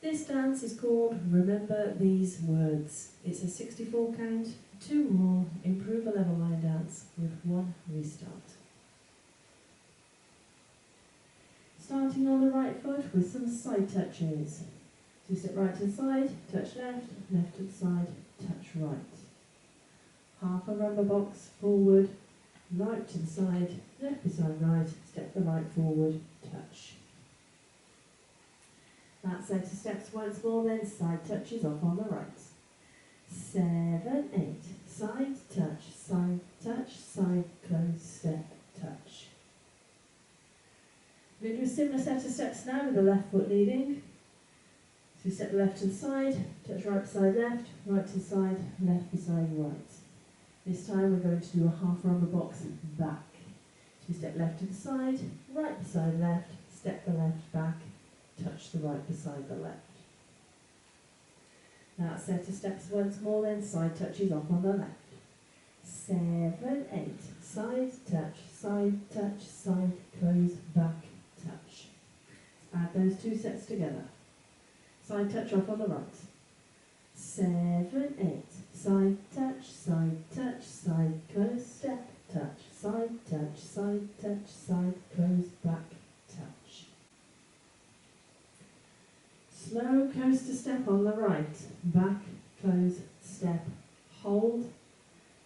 This dance is called Remember These Words. It's a 64 count, 2 more, improve a level line dance with 1 restart. Starting on the right foot with some side touches. So step right to the side, touch left, left to the side, touch right. Half a rumba box forward, right to the side, left beside right, step the right forward, touch. That set of steps once more, then side touches off on the right. 7, 8, side, side, close, step, touch. We're going to do a similar set of steps now with the left foot leading. So we step left to the side, touch right beside left, right to the side, left beside right. This time we're going to do a half rumba box back. So we step left to the side, right beside left, step the left back, touch the right beside the left. That set of steps once more, then side touches off on the left. 7, 8, side, side, close, back, touch. Add those 2 sets together. Side touch off on the right. 7, 8, side, side, close, step, touch, side, close, back, touch. Slow coaster step on the right, back, close, step, hold,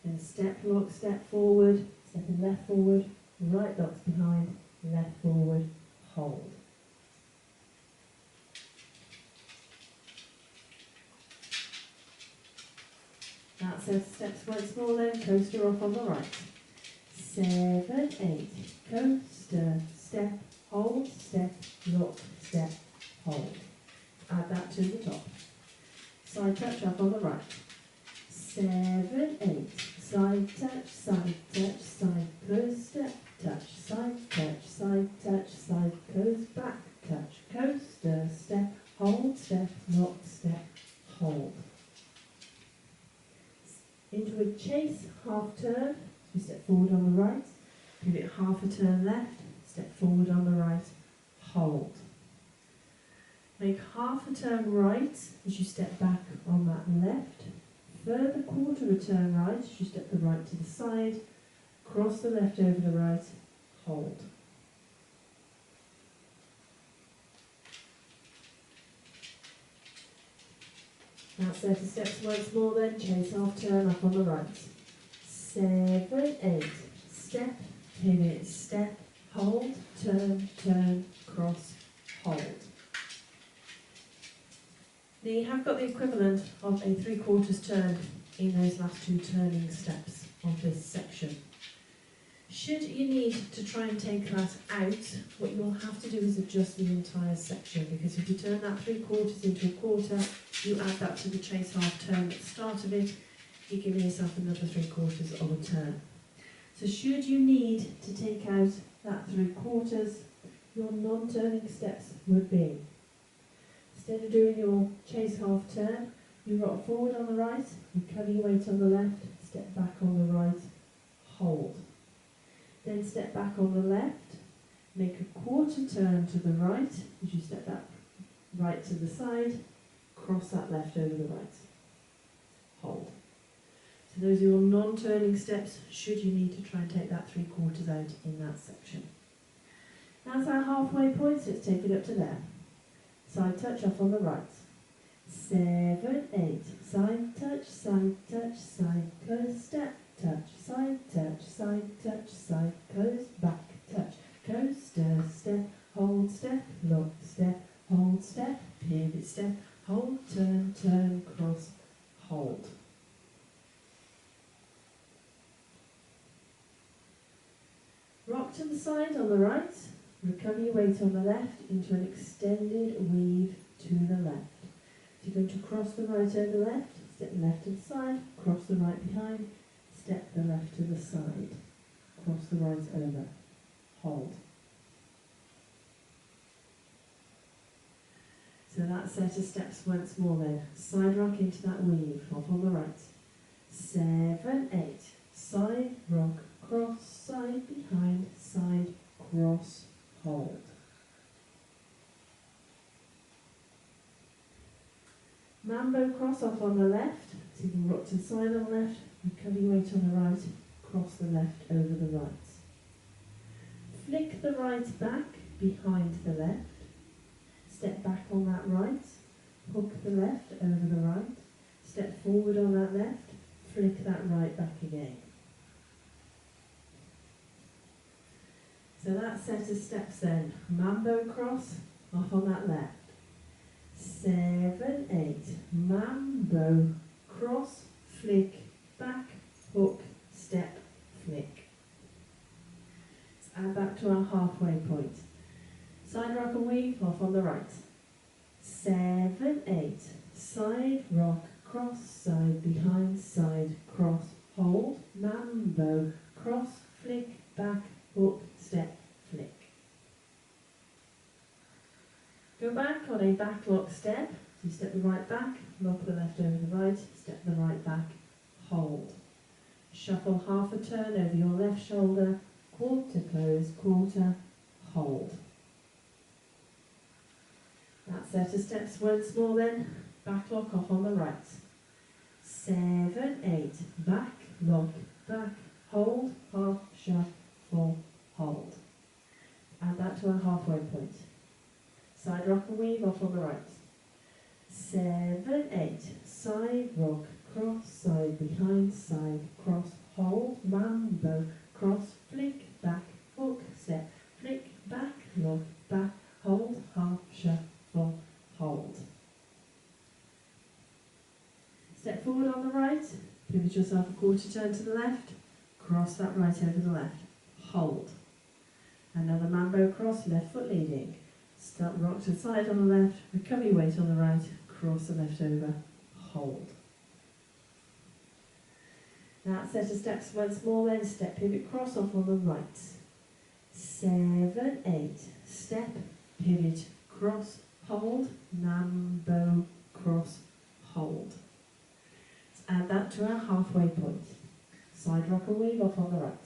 then step, lock, step forward, stepping left forward, right locks behind, left forward, hold. That set of steps once more then, coaster off on the right. 7, 8, coaster, step, hold, step, lock, step, hold. Add that to the top. Side touch up on the right. 7, 8, side touch, side, close, step, touch, side touch, side, close, back, touch, coaster, step, hold, step, lock, step, hold. Into a chase, half turn, so step forward on the right, give it half a turn left, step forward on the right, hold. Make half a turn right as you step back on that left, further quarter a turn right as you step the right to the side, cross the left over the right, hold. That set of steps once more then, chase half turn up on the right. 7, 8, step, pivot, step, hold, turn, cross, hold. Now you have got the equivalent of a 3/4 turn in those last 2 turning steps of this section. Should you need to try and take that out, what you'll have to do is adjust the entire section, because if you turn that 3/4 into a quarter, you add that to the chase half turn at the start of it, you're giving yourself another 3/4 of a turn. So should you need to take out that 3/4, your non-turning steps would be, instead of doing your chase half turn, you rock forward on the right, recover your weight on the left, step back on the right, hold. Then step back on the left, make a quarter turn to the right, as you step that right to the side, cross that left over the right, hold. So those are your non-turning steps, should you need to try and take that 3/4 out in that section. That's our halfway point, so let's take it up to there. Side touch off on the right. 7, 8, side touch, side, close, step, touch, side, side, close, back, touch, coaster, step, hold, step, lock, step, hold, step, pivot, step, hold, turn, cross, hold. Rock to the side on the right, recover your weight on the left into an extended weave to the left. So you're going to cross the right over the left, step the left to the side, cross the right behind, step the left to the side, cross the right over, hold. So that set of steps once more then. Side rock into that weave, off on the right. 7, 8, side rock, cross, side behind, side, cross, hold. Mambo cross off on the left, so you can rock to the side on the left, recover your weight on the right, cross the left over the right. Flick the right back behind the left, step back on that right, hook the left over the right, step forward on that left, flick that right back again. So that set of steps then, Mambo cross off on that left. 7, 8, Mambo, cross, flick, back, hook, step, flick. Let's add that to our halfway point. Side rock and weave off on the right. 7, 8, side rock, cross, side, behind, side, cross, hold, Mambo, cross, flick, back, hook, step, flick. Go back on a back lock step, so you step the right back, lock the left over the right, step the right back, hold. Shuffle half a turn over your left shoulder, quarter close, quarter, hold. That set of steps once more then, back lock off on the right. 7, 8, back, lock, back, hold, half, shuffle, hold. Add that to our halfway point. Side rock and weave off on the right. 7, 8, side rock, cross, side, behind, side, cross, hold, Mambo, cross, flick, back, hook, step, flick, back, lock, back, hold, half, shuffle, hold. Step forward on the right, pivot yourself a quarter turn to the left, cross that right over the left, hold. Another Mambo cross, left foot leading. Start rock to the side on the left, recover your weight on the right, cross the left over, hold. That set of steps once more then, step pivot cross off on the right. 7, 8, step, pivot, cross, hold, Mambo, cross, hold. Let's add that to our halfway point. Side rock and weave off on the right.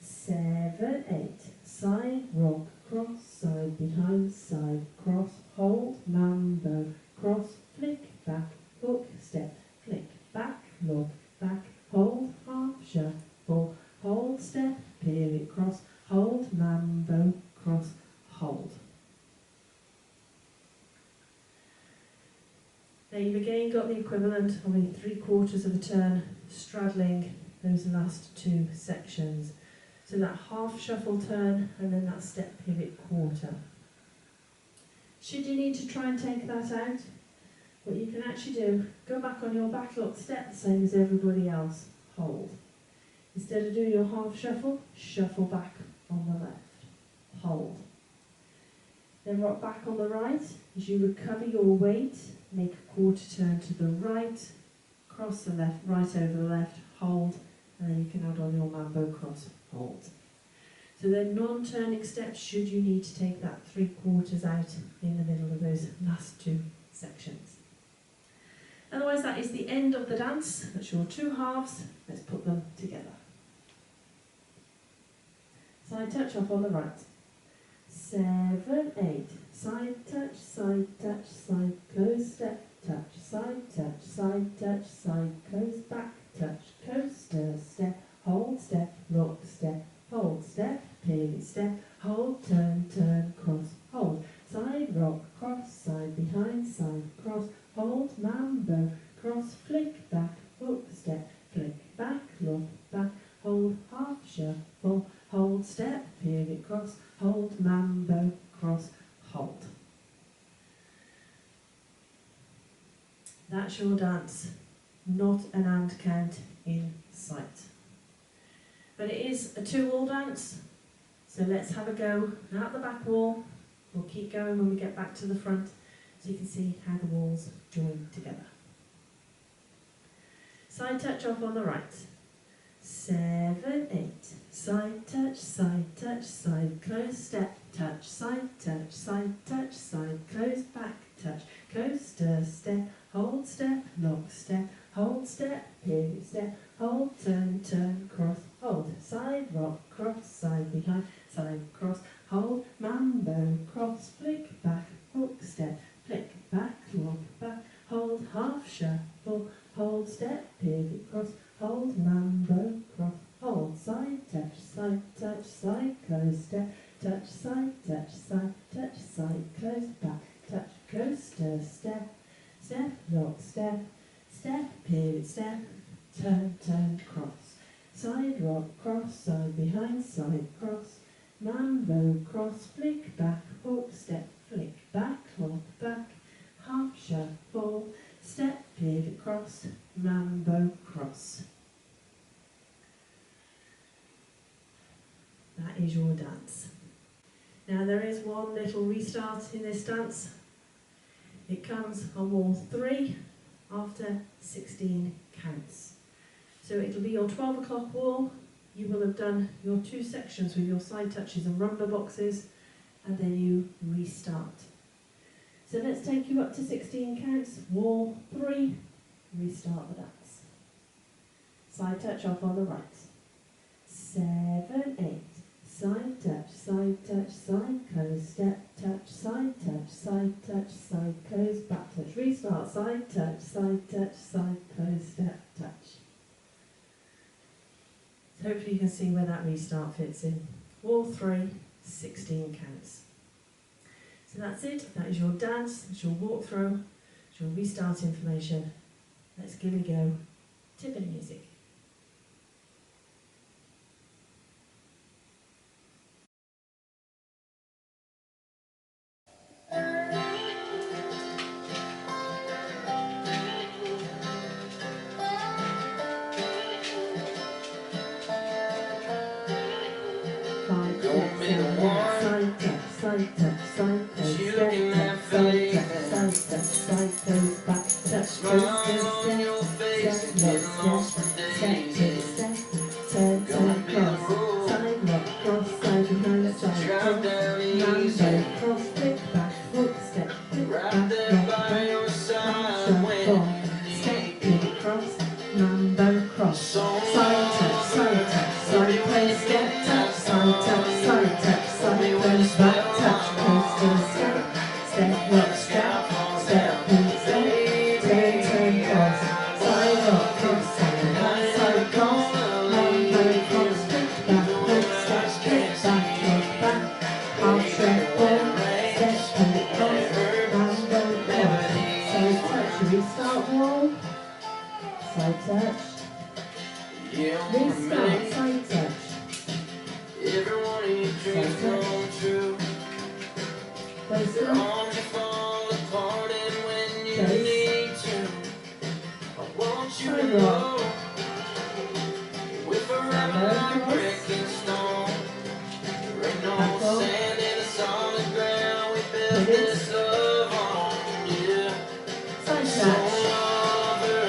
7, 8, side rock, cross, side, behind, side, cross, hold, Mambo, cross, flick, back, hook, step, flick, back, lock, back, hold, half, shuffle, hold, step, pivot, cross, hold, Mambo, cross, hold. Now you've again got the equivalent of a 3/4 of a turn straddling those last two sections. So that half shuffle turn and then that step pivot quarter. Should you need to try and take that out, what you can actually do, go back on your back lock step, the same as everybody else, hold. Instead of doing your half shuffle, shuffle back on the left, hold. Then rock back on the right, as you recover your weight, make a quarter turn to the right, cross the left, right over the left, hold, and then you can add on your Mambo cross, hold. So they're non-turning steps should you need to take that 3/4 out in the middle of those last two sections. Otherwise that is the end of the dance. That's your two halves. Let's put them together. Side touch off on the right. 7, 8, side touch, side, close, step, touch, side, close, back, touch, coaster, step, hold, step, lock, step, hold, step, pivot, step, hold, turn, cross, hold, side rock, cross, side, behind, side, cross, hold, Mambo, cross, flick, back, hook, step, flick, back, lock, back, hold, half, shuffle, hold, step, pivot, cross, hold, Mambo, cross, hold. That's your dance, not an and count in sight. But it is a 2-wall dance, so let's have a go out the back wall. We'll keep going when we get back to the front, so you can see how the walls join together. Side touch off on the right. 7, 8, side touch, side, close, step, touch, side, close, back, touch, coaster, step, hold, step, lock, step, hold, step, pivot, step, hold, turn, cross, hold, side rock, cross, side, behind, side, cross, hold, Mambo, cross, flick, back, hook, step, flick, back, lock, back, hold, side, close, back, touch, coaster, step, step, lock, step, step, pivot, step, turn, turn, cross, side rock, cross, side, behind, side, cross, mambo, cross, flick, back, hook, step, flick, back, lock, back, half shuffle, step, pivot, cross, mambo, cross. That is your dance. Now there is one little restart in this dance. It comes on wall 3 after 16 counts. So it'll be your 12 o'clock wall. You will have done your 2 sections with your side touches and rumba boxes, and then you restart. So let's take you up to 16 counts. Wall 3, restart the dance. Side touch off on the right. 7, 8. Side touch, side close, step, touch, side close, back touch, restart, side touch, side close, step, touch. So hopefully you can see where that restart fits in. Wall 3, 16 counts. So that's it, that is your dance, that's your walkthrough, it's your restart information. Let's give it a go. Tip of the music. Side touch, side close, step, side close, back touch, step, cross, side lock, cross, side behind, side cross, mambo, cross, flick back, hook, step, flick back, lock back, shuffle, step, pivot, cross, mambo, cross, side touch, side close, step, touch, side close, back touch, coaster, step, lock, step, pivot, step, turn, cross, side lock, cross, side cross, mambo, cross, flick back, hook, step, flick back, lock back, half shuffle, step, pivot, cross, mambo, cross, side touch, restart wall, side touch, restart, side touch, every one of your dreams come true. Your arms will fall apart, and when you need to, I want you to know we're forever like brick and stone. There ain't no sand in the solid ground. We built this love on, yeah. So lover,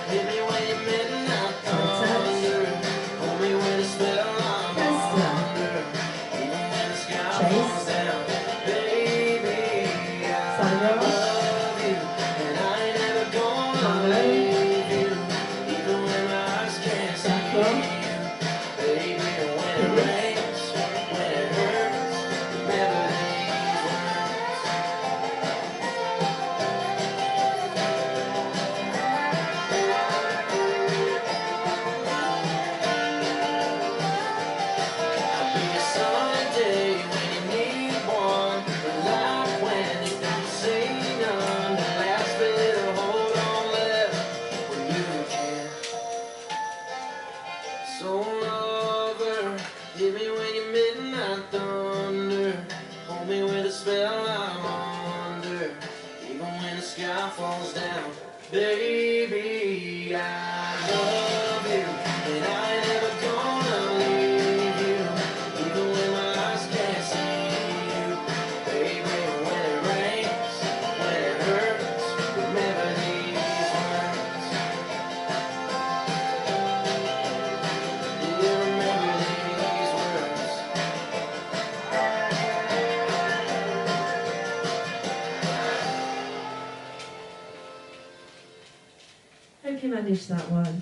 hit me when you're midnight thunder. Hold me with a spell I'm under. Even when the sky falls down, baby, I love you, and I ain't never gonna leave you. Even when my eyes can't see you, baby, when it rains, when it hurts, remember these words. I'll be a sunny day when you need one, a light when you don't see none, the last bit of hold on left when you can. So lover, hit me when you're midnight thunder. Hold me with a spell I'm under. Even when the sky falls down, baby, I love you, and I ain't never gonna leave you. Even when my eyes can't see you, baby, when it rains, when it hurts, remember these words. Yeah, remember these words. Hope you managed that one.